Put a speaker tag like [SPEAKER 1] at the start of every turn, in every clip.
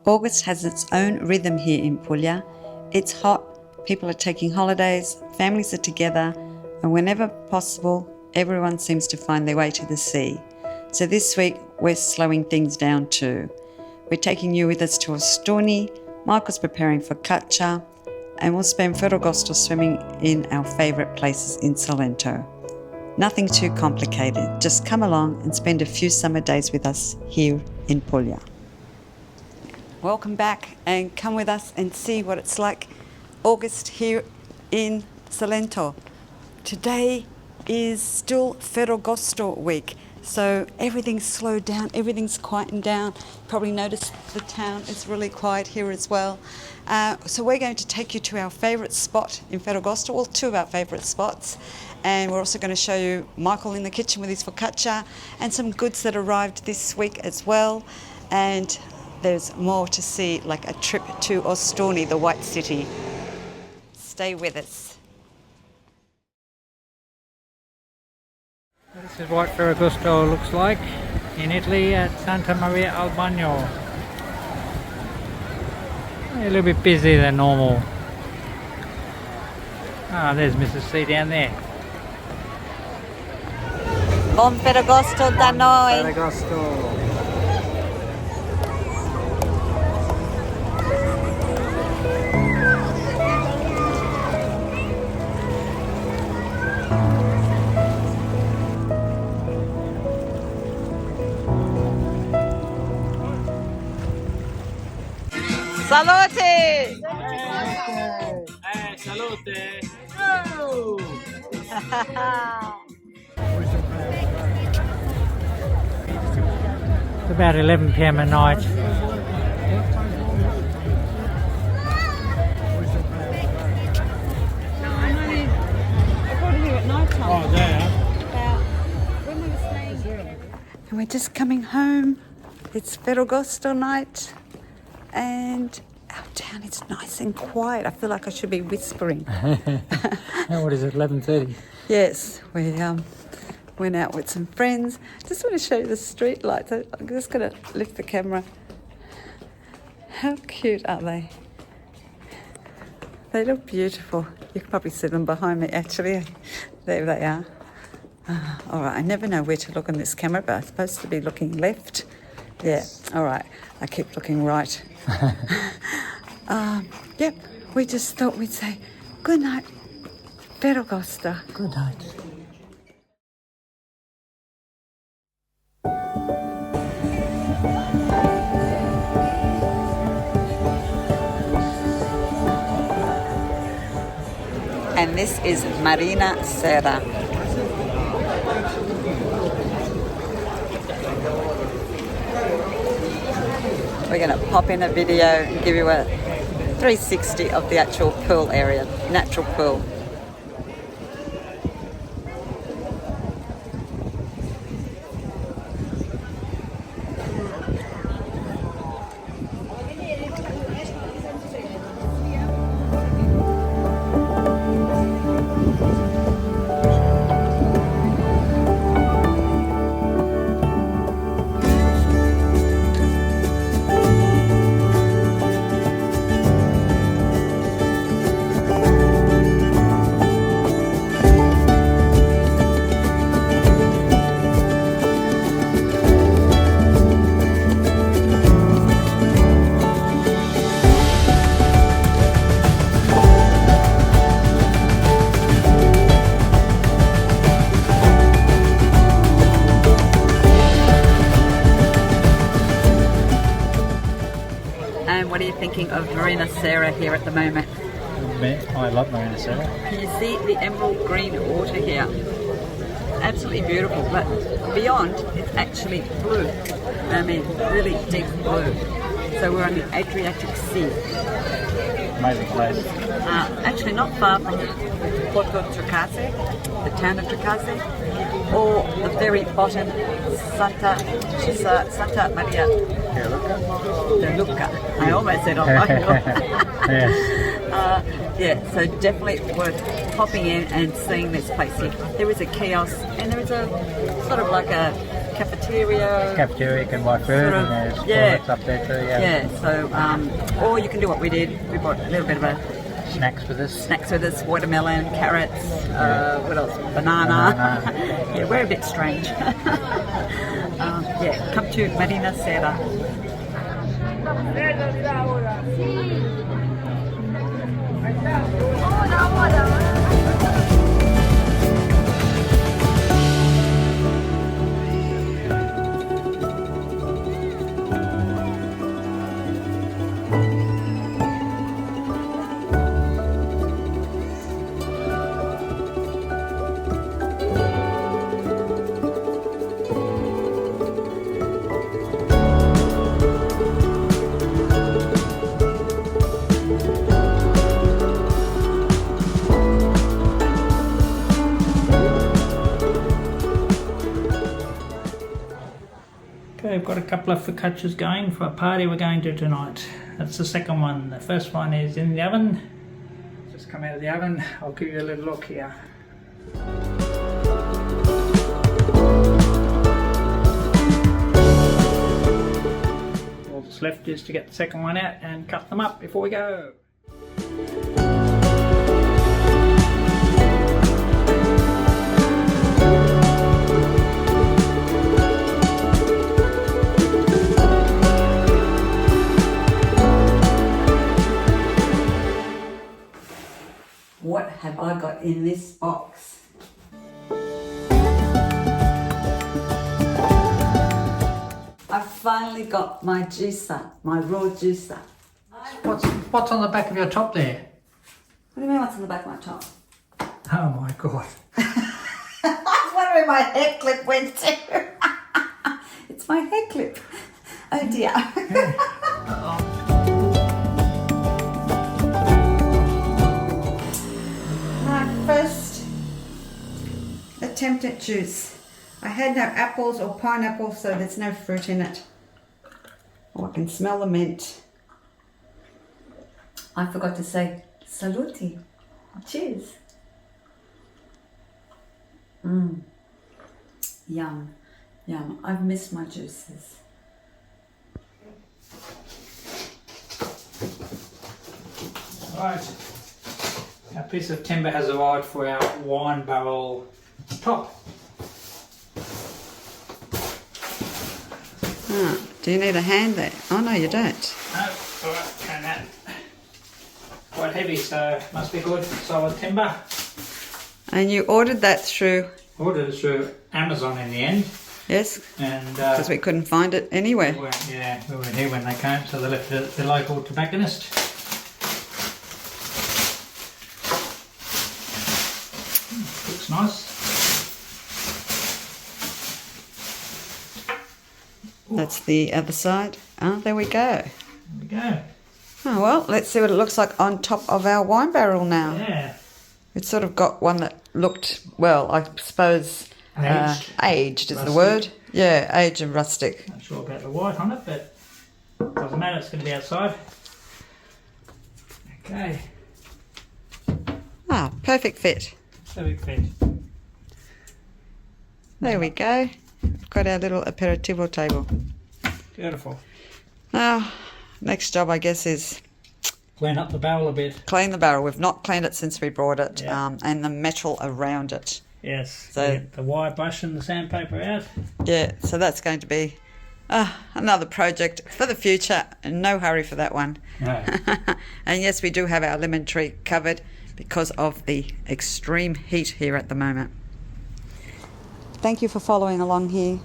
[SPEAKER 1] August has its own rhythm here in Puglia. It's hot, people are taking holidays, families are together, and whenever possible, everyone seems to find their way to the sea. So this week, we're slowing things down too. We're taking you with us to Ostuni, Michael's preparing Foccaccia, and we'll spend Ferragosto swimming in our favourite places in Salento. Nothing too complicated, just come along and spend a few summer days with us here in Puglia. Welcome back and come with us and see what it's like August here in Salento. Today is still Ferragosto week, so everything's slowed down, everything's quietened down. Probably noticed the town is really quiet here as well. So we're going to take you to our favourite spot in Ferragosto, well, two of our favourite spots. And we're also going to show you Michael in the kitchen with his focaccia and some goods that arrived this week as well. And there's more to see, like a trip to Ostuni, the White City. Stay with us.
[SPEAKER 2] This is what Ferragosto looks like in Italy at Santa Maria al Bagno. A little bit busier than normal. Ah, there's Mrs. C down there.
[SPEAKER 1] Buon Ferragosto da noi.
[SPEAKER 2] Ferragosto.
[SPEAKER 1] Salute!
[SPEAKER 2] Salute! It's about 11 p.m. at night.
[SPEAKER 1] I got here at night time.
[SPEAKER 2] Oh, there.
[SPEAKER 1] About when we were staying. And we're just coming home. It's Ferragosto night. And our town is nice and quiet. I feel like I should be whispering.
[SPEAKER 2] What is it, 11:30?
[SPEAKER 1] Yes, we went out with some friends. Just want to show you the street lights. I'm just going to lift the camera. How cute are they? They look beautiful. You can probably see them behind me, actually. There they are. All right, I never know where to look on this camera, but I'm supposed to be looking left. Yeah, all right. I keep looking right. Yep, we just thought we'd say good night, Ferragosto.
[SPEAKER 2] Good night.
[SPEAKER 1] And this is Marina Serra. We're going to pop in a video and give you a 360 of the actual pool area, natural pool. And what are you thinking of Marina Serra here at the moment?
[SPEAKER 2] I love Marina Serra.
[SPEAKER 1] Can you see the emerald green water here? Absolutely beautiful, but beyond it's actually blue. I mean, really deep blue. So we're on the Adriatic Sea.
[SPEAKER 2] Amazing place.
[SPEAKER 1] Actually not far from Porto Tricase, the town of Tricase, or the very bottom, Santa Maria al Bagno. I almost said al Bagno. Yeah, so definitely worth popping in and seeing this place here. There is a kiosk and there is a sort of like a cafeteria cafeteria.
[SPEAKER 2] Cafeteria, you can buy food
[SPEAKER 1] Sort of,
[SPEAKER 2] and there's
[SPEAKER 1] yeah.
[SPEAKER 2] toilets up there too, yeah.
[SPEAKER 1] Yeah, so, or you can do what we did. We bought a little bit of
[SPEAKER 2] Snacks with us.
[SPEAKER 1] snacks with us, watermelon, carrots, what else? Banana. Yeah, we're a bit strange. Yeah, come to Marina Serra.
[SPEAKER 2] Okay, we've got a couple of focaccias going for a party we're going to tonight. That's the second one. The first one is in the oven. Just come out of the oven. I'll give you a little look here. All that's left is to get the second one out and cut them up before we go.
[SPEAKER 1] What have I got in this box? I finally got my juicer, my raw juicer.
[SPEAKER 2] What's on the back of your top there?
[SPEAKER 1] What do you mean what's on the back of my top?
[SPEAKER 2] Oh my god.
[SPEAKER 1] I was wondering where my hair clip went to. It's my hair clip. Oh dear. My first attempt at juice. I had no apples or pineapple, so there's no fruit in it. Oh, I can smell the mint. I forgot to say saluti. Cheers. Yum, yum. I've missed my juices.
[SPEAKER 2] Right, our piece of timber has arrived for our wine barrel top.
[SPEAKER 1] Oh, do you need a hand there? Oh no, you don't.
[SPEAKER 2] No, alright, and that. Quite heavy, so must be good solid timber.
[SPEAKER 1] And you ordered that through?
[SPEAKER 2] Ordered it through Amazon in the end.
[SPEAKER 1] Yes,
[SPEAKER 2] And
[SPEAKER 1] because we couldn't find it anywhere.
[SPEAKER 2] we weren't here when they came, so they left it at the local tobacconist. Looks nice.
[SPEAKER 1] That's the other side. Oh, there we go.
[SPEAKER 2] There we go.
[SPEAKER 1] Oh well, let's see what it looks like on top of our wine barrel now.
[SPEAKER 2] Yeah.
[SPEAKER 1] It's sort of got one that looked, well, I suppose, aged is
[SPEAKER 2] Rustic.
[SPEAKER 1] the word. Yeah, aged and rustic.
[SPEAKER 2] Not sure about the white on it, but doesn't matter, it's going to be outside. Okay,
[SPEAKER 1] Ah, perfect fit.
[SPEAKER 2] perfect fit.
[SPEAKER 1] There we go. We've got our little aperitivo table.
[SPEAKER 2] Beautiful.
[SPEAKER 1] Now, next job, I guess, is
[SPEAKER 2] Clean up the barrel a bit.
[SPEAKER 1] clean the barrel. We've not cleaned it since we brought it,
[SPEAKER 2] Yeah.
[SPEAKER 1] and the metal around it.
[SPEAKER 2] Yes.
[SPEAKER 1] So-
[SPEAKER 2] Get the wire brush and the sandpaper out.
[SPEAKER 1] Yeah, so that's going to be another project for the future. No hurry for that one.
[SPEAKER 2] No.
[SPEAKER 1] And yes, we do have our lemon tree covered because of the extreme heat here at the moment. Thank you for following along here.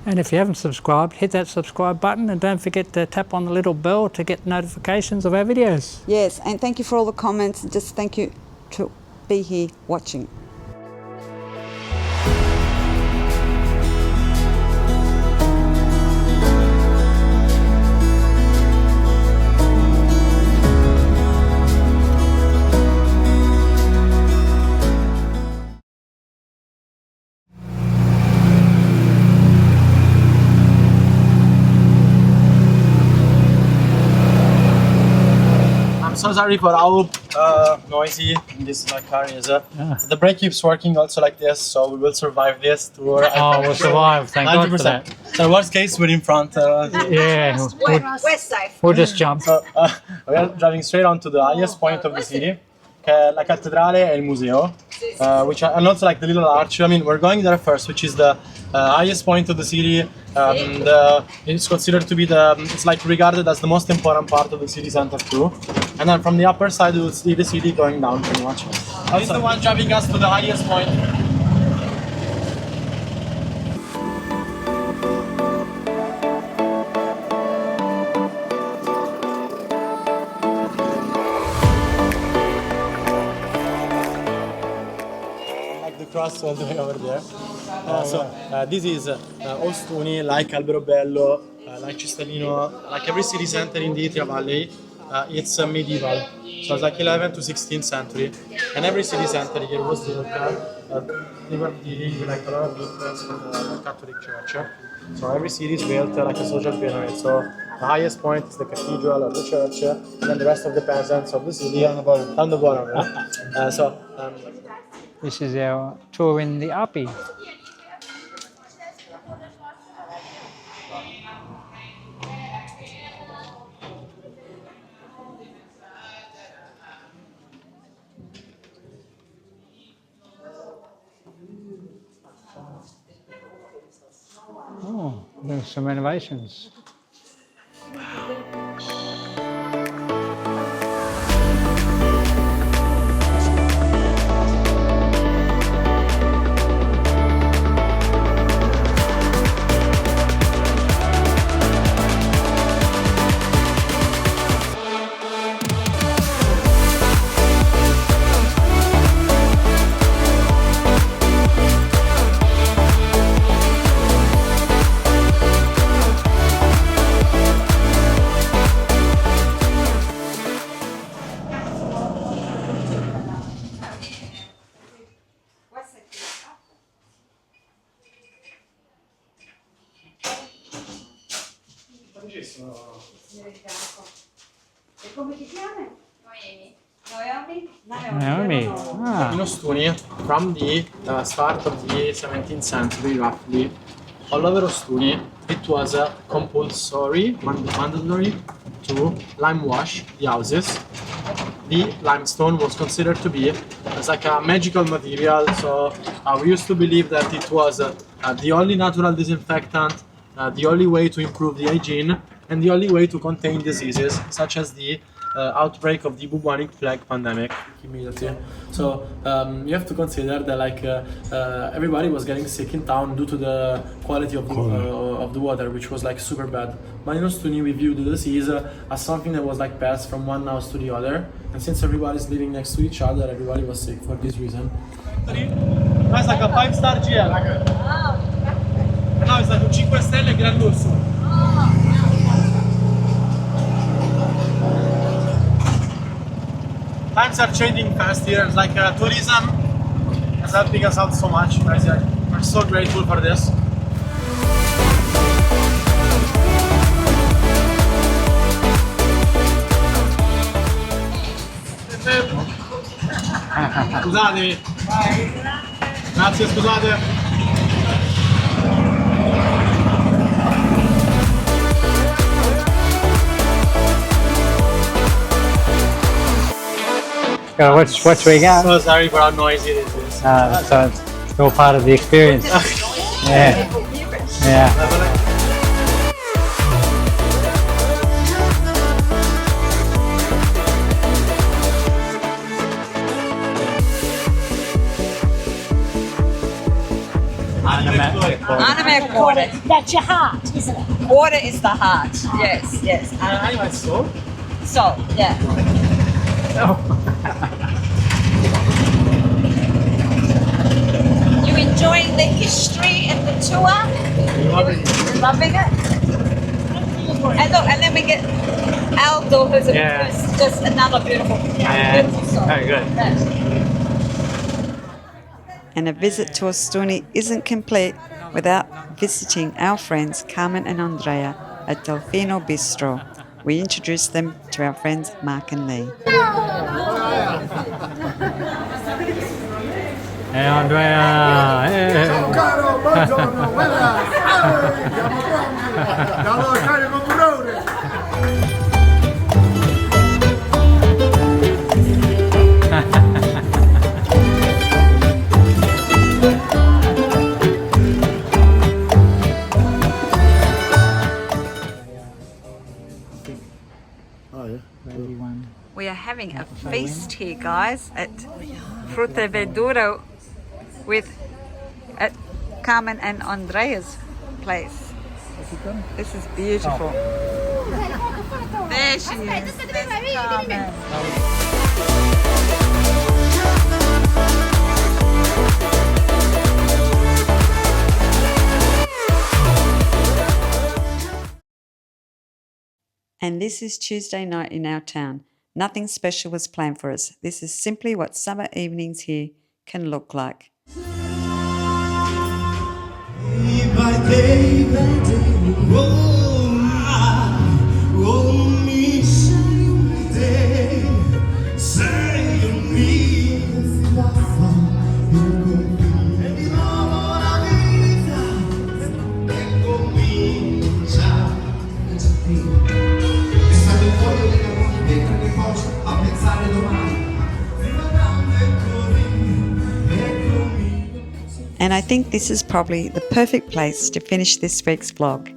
[SPEAKER 2] And if you haven't subscribed, hit that subscribe button and don't forget to tap on the little bell to get notifications of our videos.
[SPEAKER 1] Yes, and thank you for all the comments. Just thank you to be here watching.
[SPEAKER 3] so sorry for how noisy this car is. The brake keeps working also like this, so we will survive this tour.
[SPEAKER 2] Oh, we'll survive. Thank God for that.
[SPEAKER 3] So worst case, we're in front.
[SPEAKER 2] Yeah,
[SPEAKER 1] We're safe.
[SPEAKER 2] we'll just jump.
[SPEAKER 3] So, we are driving straight on to the highest point of the city, che è la cattedrale e il museo, which are, and also like the little arch. I mean, we're going there first, which is the highest point of the city. It's considered to be it's like regarded as the most important part of the city center too. And then from the upper side, you'll see the city going down pretty much. He's the one driving us to the highest point. Cross all the way over there. This is Ostuni, like Alberobello, like Cistavino, like every city center in the Etria Valley. It's medieval, so it's like 11th to 16th century, and every city center here was built. They were dealing with like a lot of influence from the Catholic Church. So every city is built like a social pyramid. So the highest point is the cathedral or the church, and then the rest of the peasants of the city down the bottom.
[SPEAKER 2] This is our tour in the Alpi. Oh, there's some renovations.
[SPEAKER 1] E come ti chiami? Noemi.
[SPEAKER 2] Naomi. Ah.
[SPEAKER 3] In Ostuni, from the start of the 17th century, roughly, all over Ostuni, it was compulsory, mandatory to lime wash the houses. The limestone was considered to be as like a magical material, so we used to believe that it was the only natural disinfectant, the only way to improve the hygiene, and the only way to contain diseases such as the outbreak of the bubonic plague pandemic immediately. So you have to consider that like everybody was getting sick in town due to the quality of the water, which was like super bad. But in Ostuni we viewed the disease as something that was like passed from one house to the other, and since everybody's living next to each other, everybody was sick for this reason. No, it's like a 5-star GL. No, it's like a 5 stelle Grandurso. Times are changing fast here. It's like tourism is helping us out so much. We're so grateful for this. Scusate. Grazie, scusate.
[SPEAKER 2] What we got?
[SPEAKER 3] So sorry for how noisy it is.
[SPEAKER 2] So it's all part of the experience. Yeah. Yeah.
[SPEAKER 1] Anime water.
[SPEAKER 4] That's your heart, isn't it?
[SPEAKER 1] Water is the heart. Yes, yes.
[SPEAKER 3] Anima salt?
[SPEAKER 1] Salt, yeah. You enjoying the history and the tour? Loving it? And look, and then we get Aldo, who's just another beautiful song.
[SPEAKER 2] Very good.
[SPEAKER 1] And a visit to Ostuni isn't complete without visiting our friends Carmen and Andrea at Delfino Bistro. we introduced them to our friends Mark and Lee.
[SPEAKER 2] Hey Andrea! Hey.
[SPEAKER 5] Ciao caro, buongiorno, guarda! Siamo pronti! Allora, carico burrone! Oh yeah.
[SPEAKER 1] We are having a feast here, guys, at Fruta e Verdura at Carmen and Andrea's place. This is beautiful. There she is. There's Carmen. And this is Tuesday night in our town. Nothing special was planned for us. This is simply what summer evenings here can look like.
[SPEAKER 6] Day by day, oh, me say you need la e di nuovo la vita e comincia. È stato un foglio della mia mentre che faccio a pensare domani.
[SPEAKER 1] And I think this is probably the perfect place to finish this week's vlog.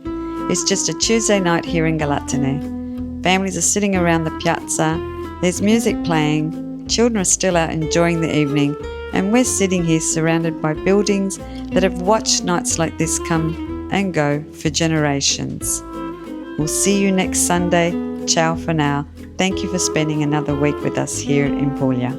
[SPEAKER 1] It's just a Tuesday night here in Galatone. Families are sitting around the piazza, there's music playing, children are still out enjoying the evening, and we're sitting here surrounded by buildings that have watched nights like this come and go for generations. We'll see you next Sunday. Ciao for now. Thank you for spending another week with us here in Puglia.